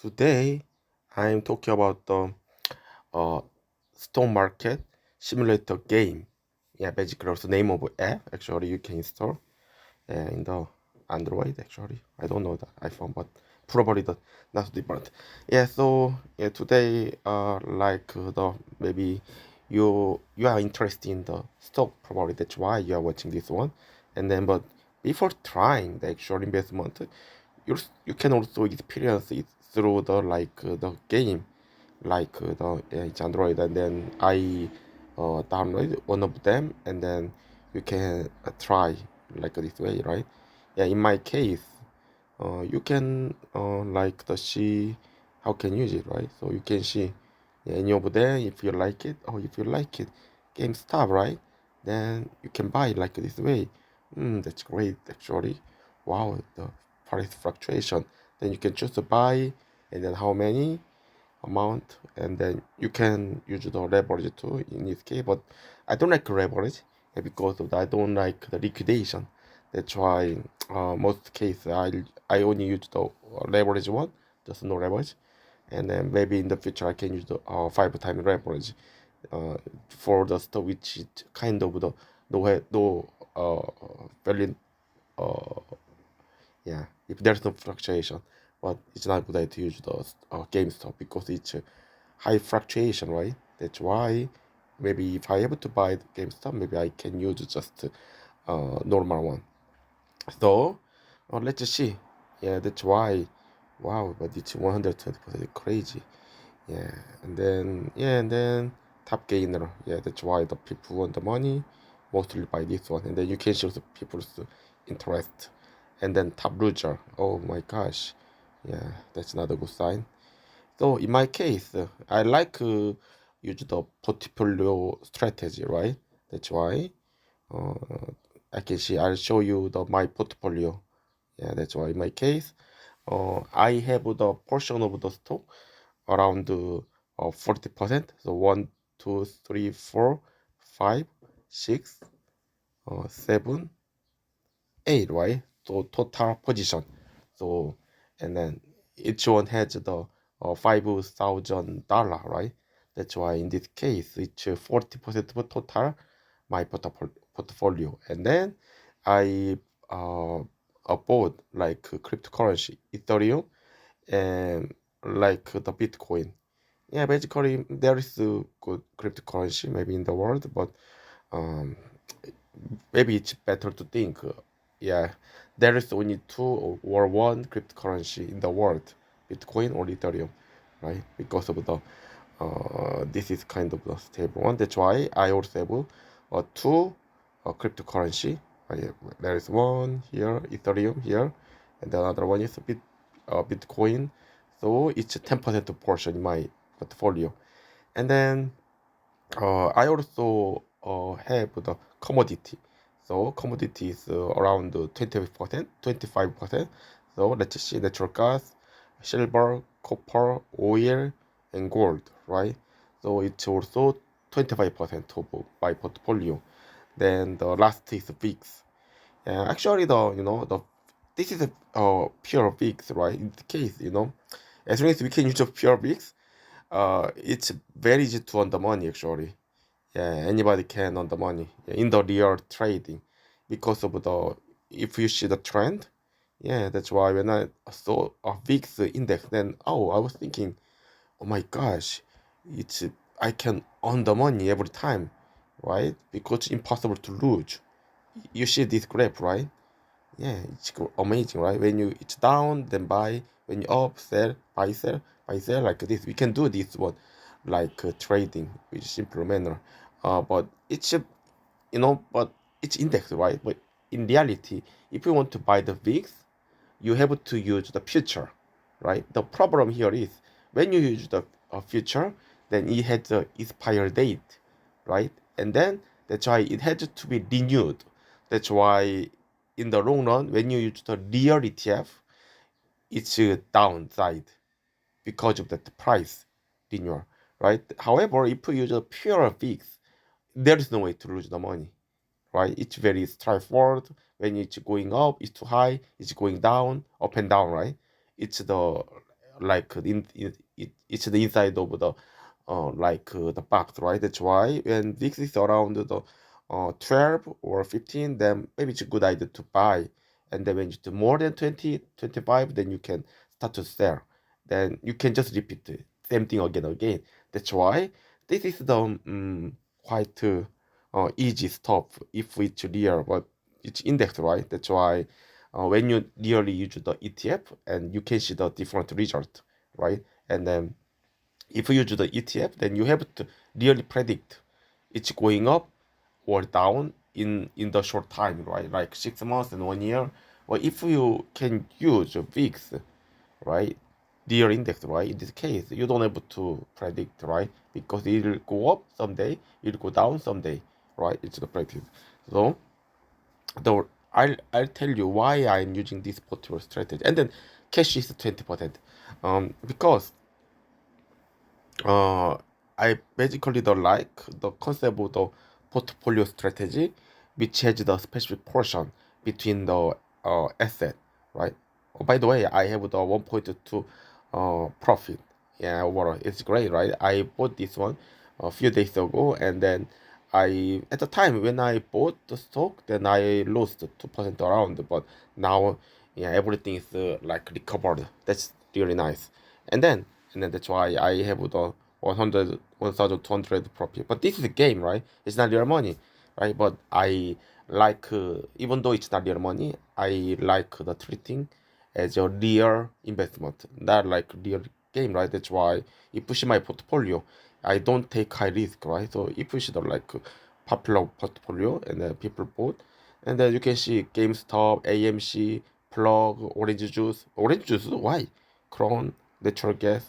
Today, I'm talking about the uh, stock market simulator game. Yeah, basically also name of app. Actually, you can install in the Android. Actually, I don't know the iPhone, but probably the not different. Yeah. So yeah, today, the maybe you are interested in the stock. Probably that's why you are watching this one. And then, but before trying the actual investment, you can also experience it through the game it's Android, and then I download one of them, and then you can try like this way, right? Yeah, in my case, you can the see how can use it, right? So you can see, yeah, and over there if you like it, or if you like it, game stop, right? Then you can buy like this way. That's great actually. Wow, the price fluctuation. Then you can choose to buy, and then how many amount, and then you can use the leverage too in this case. But I don't like leverage, because of that. I don't like the liquidation. That's why most cases I only use the leverage one, just no leverage. And then maybe in the future I can use the 5 times leverage for the stuff which is kind of the no value, uh, yeah, if there's no fluctuation. But it's not a good idea to use the GameStop because it's high fluctuation, right? That's why maybe if I able to buy the GameStop, maybe I can use just normal one. So let's just see. Yeah, that's why. Wow, but it's 120% crazy. Yeah, and then top gainer. Yeah, that's why the people want the money mostly buy this one, and then you can show the people's interest. And then top loser. Oh my gosh. Yeah, that's not a good sign. So in my case, I like use the portfolio strategy, right? That's why uh, I can see. I'll show you the my portfolio. Yeah, that's why in my case, I have the portion of the stock around 40%. So one, two, three, 4, 5, 6, 7, 8, right? So total position. So and then each one has the $5,000, right? That's why in this case it's 40% of total my portfolio. And then I bought like cryptocurrency, Ethereum, and like the Bitcoin. Yeah, basically there is a good cryptocurrency maybe in the world, but um, maybe it's better to think. Yeah, there is only two or one cryptocurrency in the world, Bitcoin or Ethereum, right? Because of the this is kind of the stable one. That's why I also have two cryptocurrency. There is one here, Ethereum here, and the other one is Bitcoin. So it's a 10% portion in my portfolio. And then I also have the commodity. So commodity is around 20%, 25%. So let's see natural gas, silver, copper, oil, and gold, right? So it's also 25% of my portfolio. Then the last is VIX. Actually, the this is a pure VIX, right? In the case, as long as we can use a pure VIX, it's very easy to earn the money actually. Yeah, anybody can earn the money, yeah, in the real trading, because of the if you see the trend. Yeah, that's why when I saw a VIX index, then I was thinking, oh my gosh, it's I can earn the money every time, right? Because it's impossible to lose. You see this graph, right? Yeah, it's amazing, right? When you it's down, then buy. When you up, sell, buy, sell like this. We can do this one, like trading, with simple manner. But it's but it's index, right? But in reality, if you want to buy the VIX, you have to use the future, right? The problem here is when you use the future, then it has the expire date, right? And then that's why it has to be renewed. That's why in the long run, when you use the real ETF, it's a downside because of that price renewal, right? However, if you use a pure VIX, there is no way to lose the money, right? It's very straightforward. When it's going up, it's too high. It's going down, up and down, right? It's the like it's the inside of the the box, right? That's why when VIX is around the 12 or 15, then maybe it's a good idea to buy. And then when you do more than 20, 25, then you can start to sell. Then you can just repeat the same thing again and again. That's why this is the quite easy stuff if it's real, but it's index, right? That's why when you really use the ETF, and you can see the different result, right? And then if you use the ETF, then you have to really predict it's going up or down in the short time, right? Like 6 months and 1 year. Or if you can use VIX, right? Real index, right? In this case, you don't have to predict, right? Because it'll go up someday, it'll go down someday, right? It's the practice. So the I'll tell you why I'm using this portfolio strategy. And then cash is 20%. Because uh, I basically don't like the concept of the portfolio strategy, which has the specific portion between the asset, right? Oh, by the way, I have the 1.2 profit. Yeah, overall, it's great, right? I bought this one a few days ago, and then at the time when I bought the stock, then I lost 2% around, but now, yeah, everything is like recovered. That's really nice. And then that's why I have the 100 1200 profit. But this is a game, right? It's not real money, right? But I like even though it's not real money, I like the treating as a real investment, not like real game, right? That's why it pushes my portfolio. I don't take high risk, right? So it pushes the like popular portfolio, and then people bought, and then you can see GameStop, AMC, Plug, Orange Juice, why? Crown, Natural Gas,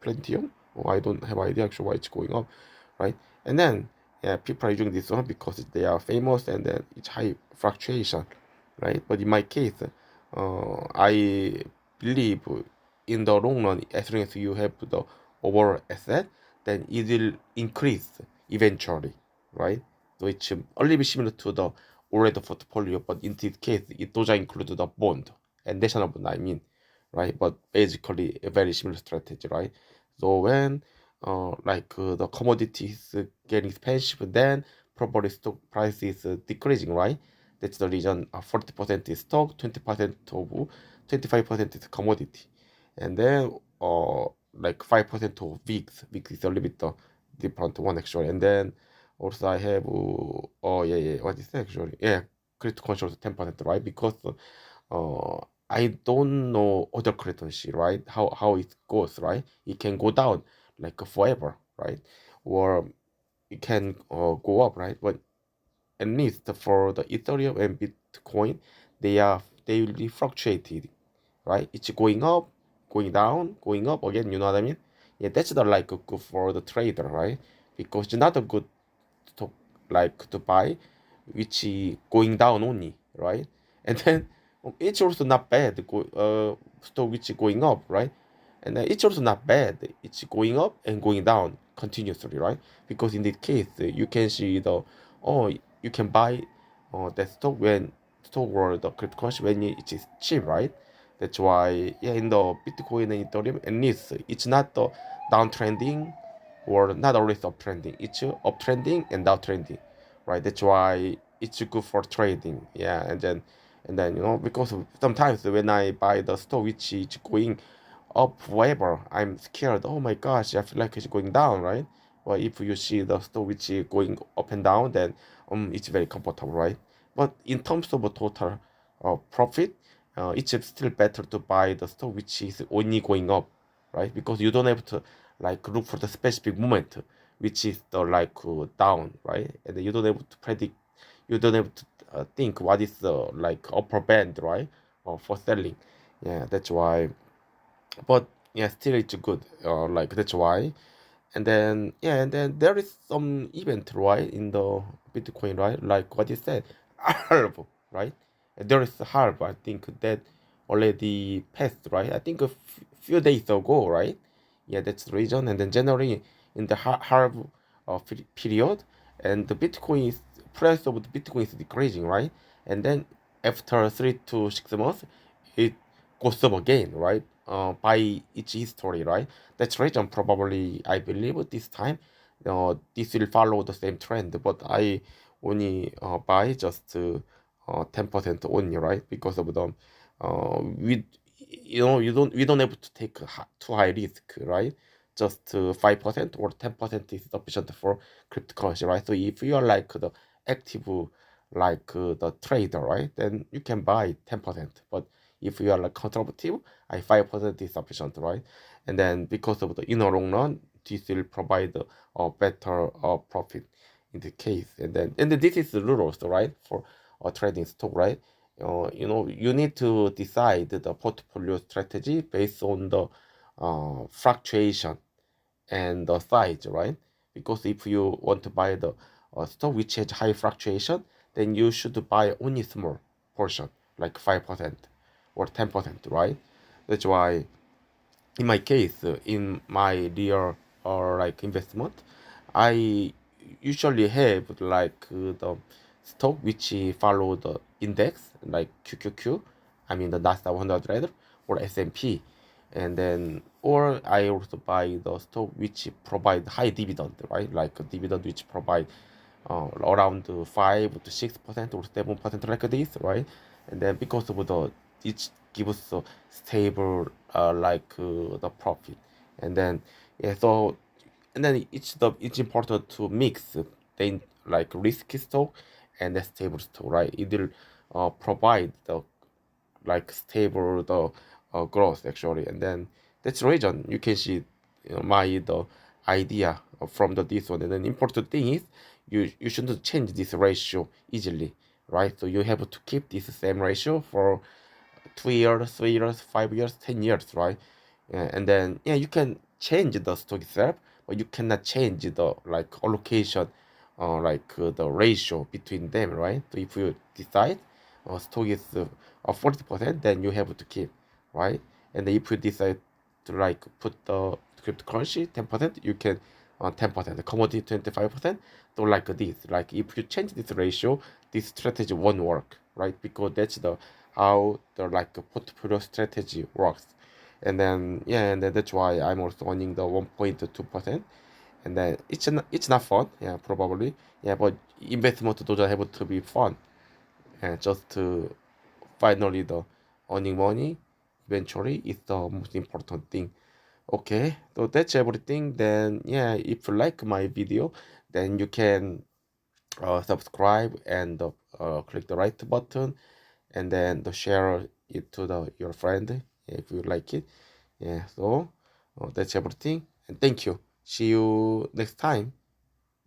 Plentium. Oh, I don't have idea actually why it's going up, right? And then yeah, people are using this one because they are famous, and then it's high fluctuation, right? But in my case, I believe in the long run, as long as you have the overall asset, then it will increase eventually, right? So it's a little bit similar to the already portfolio, but in this case, it doesn't include the bond and national bond, I mean, right? But basically a very similar strategy, right? So when the commodities getting expensive, then probably stock price is decreasing, right? That's the reason 40% is stock, 20% of 25% is commodity, and then like 5% of VIX. VIX is a little bit different one actually, and then also I have oh yeah, what is that actually? Yeah, credit control 10%, right? Because uh I don't know other currency, right? How it goes, right? It can go down like forever, right? Or it can go up, right? But at least for the Ethereum and Bitcoin, they will be fluctuated, right? It's going up, going down, going up again. You know what I mean? Yeah, that's the like good for the trader, right? Because it's not a good to to buy, which is going down only, right? And then it's also not bad. Stock which is going up, right? And it's also not bad. It's going up and going down continuously, right? Because in this case, you can see the oh, you can buy that stock when stock or the cryptocurrency when it is cheap, right? That's why yeah, in the Bitcoin and Ethereum, at least it's not the downtrending or not always uptrending. It's uptrending and downtrending, right? That's why it's good for trading. Yeah, and then because sometimes when I buy the stock which is going up forever, I'm scared. Oh my gosh, I feel like it's going down, right? Well, if you see the stock which is going up and down, then it's very comfortable, right? But in terms of a total profit, it's still better to buy the stock which is only going up, right? Because you don't have to like look for the specific moment which is the like down, right? And you don't have to predict, you don't have to think what is the like upper band, right? For selling. Yeah, that's why. But yeah, still it's good. Like that's why. And then yeah, and then there is some event, right, in the Bitcoin, right? Like what you said, halve, right? And there is halve. I think that already passed, right? I think few days ago, right? Yeah, that's the reason. And then January in the halve period, and the Bitcoin is price of the Bitcoin is decreasing, right? And then after 3 to 6 months, it goes up again, right? buy each history, right? That's reason probably I believe this time this will follow the same trend, but I only buy just 10% only, right? Because of the we you don't have to take too high risk, right? Just 5% or 10% is sufficient for cryptocurrency, right? So if you are like the active like the trader, right, then you can buy 10%. But if you are like conservative, 5% is sufficient, right? And then because of the long run, this will provide a better profit in the case. And then this is the rules, right, for trading stock, right? You need to decide the portfolio strategy based on the fluctuation and the size, right? Because if you want to buy the stock which has high fluctuation, then you should buy only small portion, like 5% or 10%, right? That's why, in my case, in my real like investment, I usually have like the stock which follow the index, like QQQ, I mean the Nasdaq 100 or S&P, and then or I also buy the stock which provide high dividend, right? Like a dividend which provide around 5 to 6% or 7% like this, right? And then because of the it gives a stable the profit, and then yeah, so and then it's important to mix the like risky stock and the stable stock, right? It will provide the like stable the growth actually, and then that's the reason you can see my the idea from this one. And then important thing is you shouldn't change this ratio easily, right? So you have to keep this same ratio for 2 years, 3 years, 5 years, 10 years, right? And then yeah, you can change the stock itself, but you cannot change the like allocation, the ratio between them, right? So if you decide stock is 40%, then you have to keep, right? And if you decide to like put the cryptocurrency 10%, you can 10%, commodity 25%. So like this, like if you change this ratio, this strategy won't work, right? Because that's the how the like portfolio strategy works. And then yeah, and then that's why I'm also owning the 1.2%. And then it's not fun, yeah, probably, yeah, but investment doesn't have to be fun, yeah, just to finally the earning money eventually is the most important thing. Okay, so that's everything. Then yeah, if you like my video, then you can subscribe and click the right button, and then share it to your friend if you like it. Yeah, so that's everything, and thank you. See you next time.